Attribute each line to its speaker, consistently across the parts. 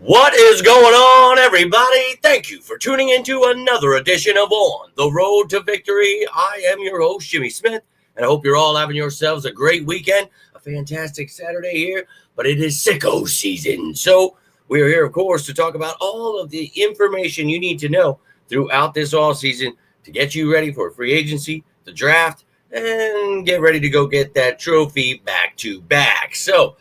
Speaker 1: What is going on, everybody? Thank you for tuning into another edition of On the Road to Victory. I am your host, Jimmy Smith, and I hope you're all having yourselves a great weekend, a fantastic Saturday here, but it is sicko season. So we're here, of course, to talk about all of the information you need to know throughout this offseason to get you ready for free agency, the draft, and get ready to go get that trophy back to back. So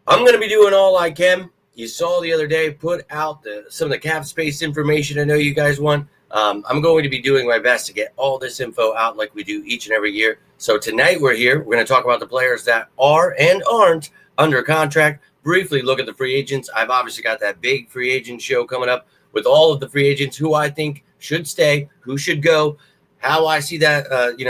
Speaker 1: I'm going to be doing all I can. You saw the other day, put out some of the cap space information I know you guys want. I'm going to be doing my best to get all this info out like we do each and every year. So tonight we're here. We're going to talk about the players that are and aren't under contract. Briefly look at the free agents. I've obviously got that big free agent show coming up with all of the free agents who I think should stay, who should go, how I see that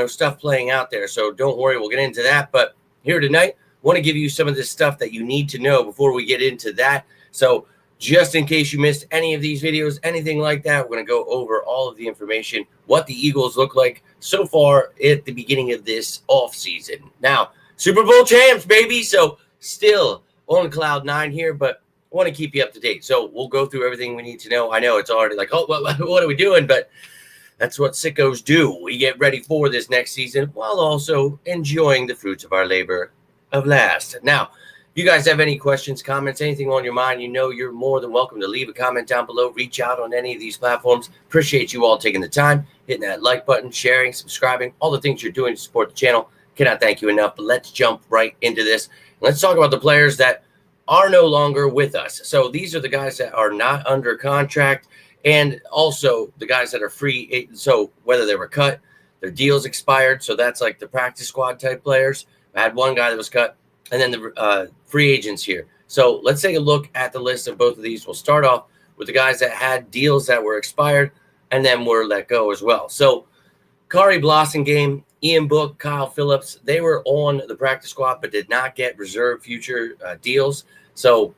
Speaker 1: stuff playing out there. So don't worry, we'll get into that. But here tonight, want to give you some of this stuff that you need to know before we get into that. So just in case you missed any of these videos, anything like that, we're going to go over all of the information, what the Eagles look like so far at the beginning of this offseason. Now, Super Bowl champs, baby. So still on cloud nine here, but I want to keep you up to date. So we'll go through everything we need to know. I know it's already like, oh, what are we doing? But that's what sickos do. We get ready for this next season while also enjoying the fruits of our labor of last. Now, if you guys have any questions, comments, anything on your mind, you're more than welcome to leave a comment down below. Reach out on any of these platforms. Appreciate you all taking the time, hitting that like button, sharing, subscribing, all the things you're doing to support the channel. Cannot thank you enough. But let's jump right into this. Let's talk about the players that are no longer with us. So these are the guys that are not under contract and also the guys that are free. So whether they were cut, their deals expired. So that's like the practice squad type players. I had one guy that was cut. And then the free agents here. So let's take a look at the list of both of these. We'll start off with the guys that had deals that were expired and then were let go as well. So Kari Blossingame, Ian Book, Kyle Phillips, they were on the practice squad but did not get reserve future deals. So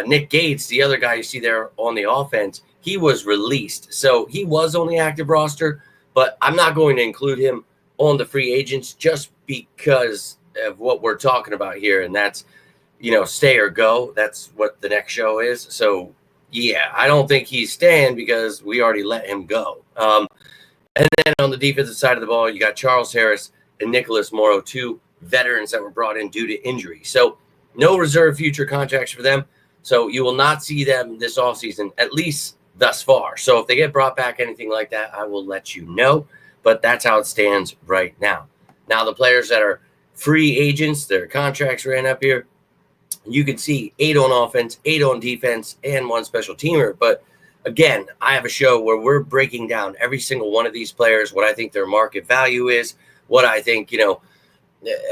Speaker 1: Nick Gates, the other guy you see there on the offense, he was released. So he was on the active roster, but I'm not going to include him on the free agents just because of what we're talking about here, and that's stay or go. That's what the next show is. So yeah, I don't think he's staying because we already let him go. And then on the defensive side of the ball, you got Charles Harris and Nicholas Morrow, two veterans that were brought in due to injury. So no reserve future contracts for them. So you will not see them this offseason, at least thus far. So if they get brought back, anything like that, I will let you know. But that's how it stands right now. Now the players that are free agents, their contracts ran up here. You can see 8 on offense, 8 on defense, and 1 special teamer. But again, I have a show where we're breaking down every single one of these players, what I think their market value is, what I think,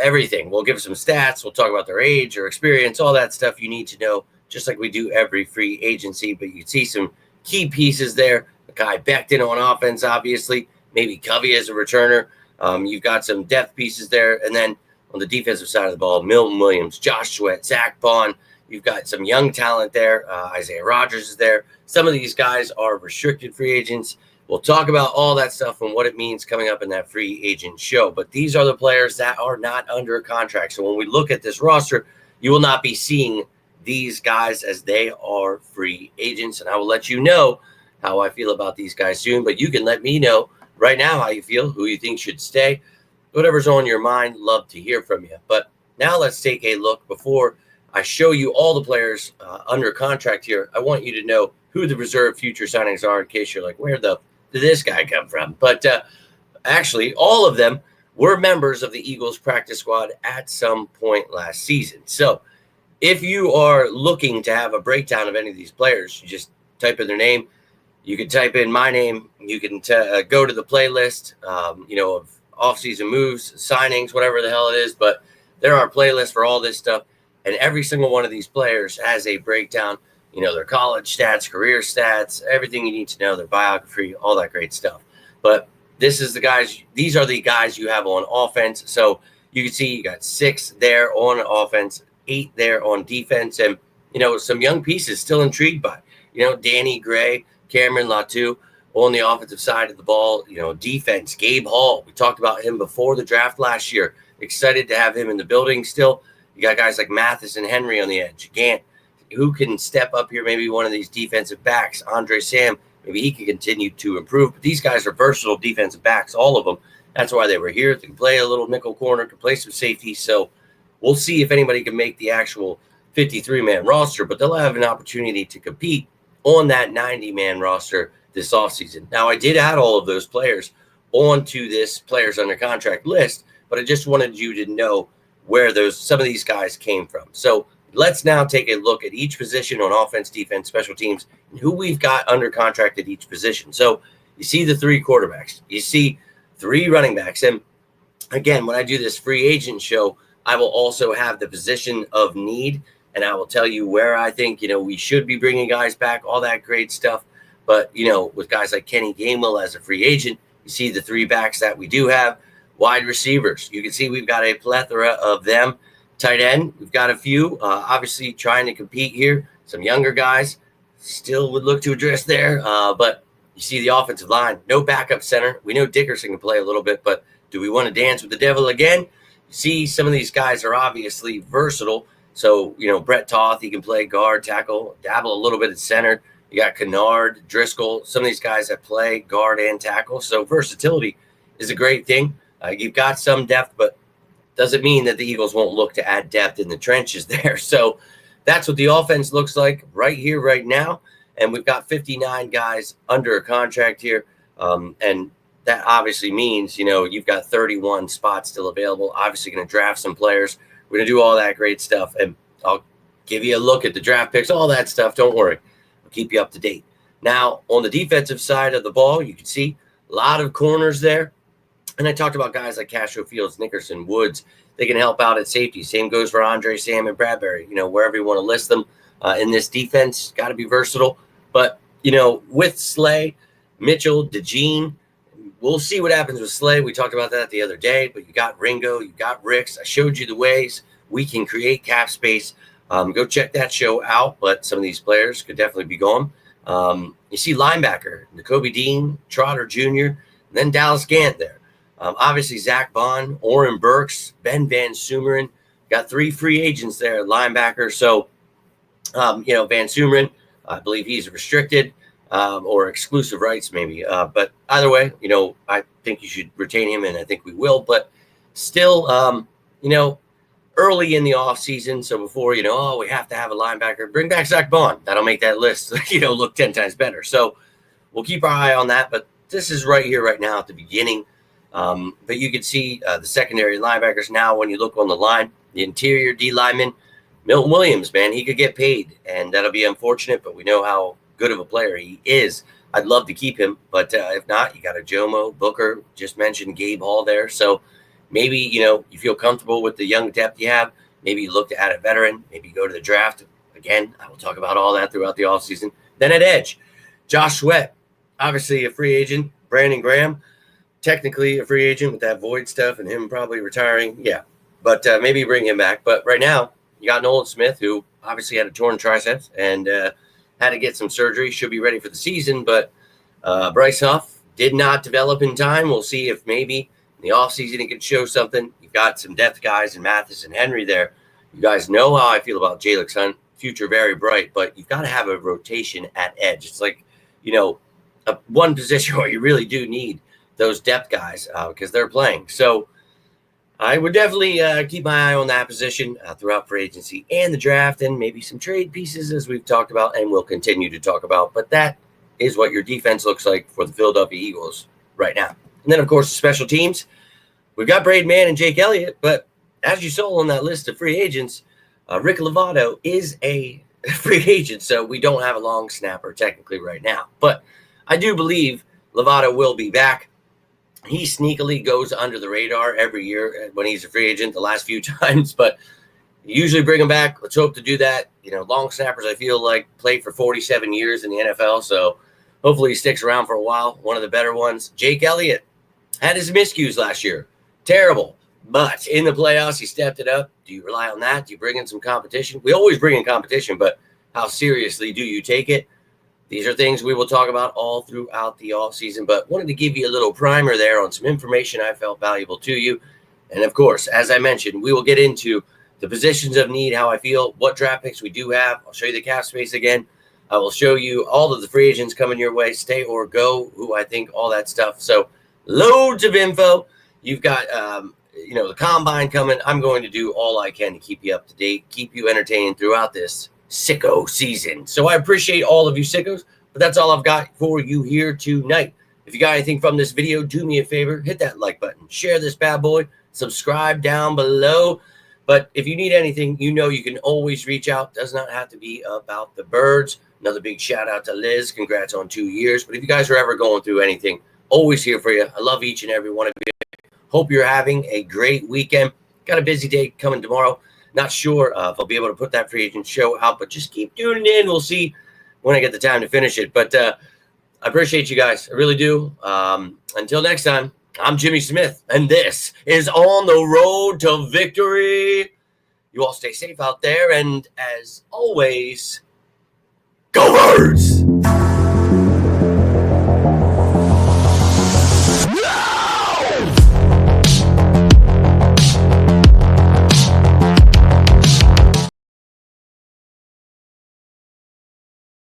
Speaker 1: everything. We'll give some stats. We'll talk about their age or experience, all that stuff you need to know, just like we do every free agency. But you see some key pieces there. Kai Becton on offense, obviously. Maybe Covey as a returner. You've got some depth pieces there. And then on the defensive side of the ball, Milton Williams, Josh Sweat, Zach Bond. You've got some young talent there. Isaiah Rodgers is there. Some of these guys are restricted free agents. We'll talk about all that stuff and what it means coming up in that free agent show. But these are the players that are not under contract. So when we look at this roster, you will not be seeing these guys as they are free agents. And I will let you know how I feel about these guys soon. But you can let me know right now how you feel, who you think should stay. Whatever's on your mind, love to hear from you. But now let's take a look. Before I show you all the players under contract here, I want you to know who the reserve future signings are in case you're like, where did this guy come from? But actually, all of them were members of the Eagles practice squad at some point last season. So if you are looking to have a breakdown of any of these players, you just type in their name. You can type in my name. You can go to the playlist, of off-season moves, signings, whatever the hell it is. But there are playlists for all this stuff. And every single one of these players has a breakdown, their college stats, career stats, everything you need to know, their biography, all that great stuff. But these are the guys you have on offense. So you can see you got 6 there on offense, 8 there on defense. And, some young pieces still intrigued by, Danny Gray, Cameron Latu. On the offensive side of the ball, defense, Gabe Hall. We talked about him before the draft last year. Excited to have him in the building still. You got guys like Mathis and Henry on the edge. Gant, who can step up here. Maybe one of these defensive backs, Andre Sam, maybe he can continue to improve. But these guys are versatile defensive backs, all of them. That's why they were here. They can play a little nickel corner, can play some safety. So we'll see if anybody can make the actual 53-man roster, but they'll have an opportunity to compete on that 90-man roster this offseason. Now, I did add all of those players onto this players under contract list, but I just wanted you to know where some of these guys came from. So let's now take a look at each position on offense, defense, special teams, and who we've got under contract at each position. So you see the 3 quarterbacks, you see 3 running backs. And again, when I do this free agent show, I will also have the position of need, and I will tell you where I think, we should be bringing guys back, all that great stuff. But, with guys like Kenny Gainwell as a free agent, you see the 3 backs that we do have. Wide receivers, you can see we've got a plethora of them. Tight end, we've got a few, obviously trying to compete here. Some younger guys still would look to address there. But you see the offensive line, no backup center. We know Dickerson can play a little bit, but do we want to dance with the devil again? You see some of these guys are obviously versatile. So, Brett Toth, he can play guard, tackle, dabble a little bit at center. You got Kennard, Driscoll, some of these guys that play guard and tackle. So versatility is a great thing. You've got some depth, but doesn't mean that the Eagles won't look to add depth in the trenches there. So that's what the offense looks like right here, right now. And we've got 59 guys under a contract here. And that obviously means, you've got 31 spots still available. Obviously going to draft some players. We're going to do all that great stuff. And I'll give you a look at the draft picks, all that stuff. Don't worry. I'll keep you up to date. Now, on the defensive side of the ball, you can see a lot of corners there. And I talked about guys like Castro Fields, Nickerson, Woods. They can help out at safety. Same goes for Andre Sam and Bradbury. Wherever you want to list them in this defense, got to be versatile. But, with Slay, Mitchell, DeJean, we'll see what happens with Slay. We talked about that the other day. But you got Ringo, you got Ricks. I showed you the ways we can create cap space. Go check that show out. But some of these players could definitely be gone. You see linebacker, Nakobe Dean, Trotter Jr., and then Dallas Gant there. Obviously, Zach Bond, Oren Burks, Ben Van Sumeren. Got 3 free agents there at linebacker. So, Van Sumeren, I believe he's restricted or exclusive rights maybe. But either way, I think you should retain him, and I think we will. But still, early in the offseason, so before, we have to have a linebacker, bring back Zach Bond. That'll make that list, look 10 times better. So we'll keep our eye on that. But this is right here, right now at the beginning. But you can see the secondary linebackers now when you look on the line, the interior D lineman, Milton Williams, man, he could get paid, and that'll be unfortunate, but we know how good of a player he is. I'd love to keep him, but if not, you got a Jomo, Booker, just mentioned Gabe Hall there. So maybe, you feel comfortable with the young depth you have. Maybe you look to add a veteran, maybe go to the draft. Again, I will talk about all that throughout the offseason. Then at edge, Josh Sweat, obviously a free agent, Brandon Graham, technically a free agent with that void stuff and him probably retiring. Yeah, but maybe bring him back. But right now, you got Nolan Smith, who obviously had a torn triceps and had to get some surgery. Should be ready for the season, but Bryce Huff did not develop in time. We'll see if maybe in the offseason he can show something. You've got some depth guys in Mathis and Henry there. You guys know how I feel about Jalen Hunt. Future very bright, but you've got to have a rotation at edge. It's like, one position where you really do need those depth guys because they're playing. So I would definitely keep my eye on that position throughout free agency and the draft, and maybe some trade pieces as we've talked about and we'll continue to talk about. But that is what your defense looks like for the Philadelphia Eagles right now. And then, of course, special teams. We've got Braid Mann and Jake Elliott, but as you saw on that list of free agents, Rick Lovato is a free agent, so we don't have a long snapper technically right now. But I do believe Lovato will be back. He sneakily goes under the radar every year when he's a free agent the last few times, but usually bring him back. Let's hope to do that. Long snappers, I feel like, played for 47 years in the NFL, so hopefully he sticks around for a while. One of the better ones. Jake Elliott had his miscues last year. Terrible. But in the playoffs, he stepped it up. Do you rely on that? Do you bring in some competition? We always bring in competition, but how seriously do you take it? These are things we will talk about all throughout the offseason, but wanted to give you a little primer there on some information I felt valuable to you. And, of course, as I mentioned, we will get into the positions of need, how I feel, what draft picks we do have. I'll show you the cap space again. I will show you all of the free agents coming your way, stay or go, who I think, all that stuff. So loads of info. You've got, the combine coming. I'm going to do all I can to keep you up to date, keep you entertained throughout this sicko season. So I appreciate all of you sickos, but that's all I've got for you here tonight. If you got anything from this video, do me a favor, hit that like button, share this bad boy, subscribe down below. But if you need anything, you can always reach out. Does not have to be about the birds. Another big shout out to Liz. Congrats on 2 years. But if you guys are ever going through anything, always here for you. I love each and every one of you. Hope you're having a great weekend. Got a busy day coming tomorrow. Not sure if I'll be able to put that free agent show out, but just keep tuning in. We'll see when I get the time to finish it. But I appreciate you guys. I really do. Until next time, I'm Jimmy Smith, and this is On the Road to Victory. You all stay safe out there, and as always, go Birds!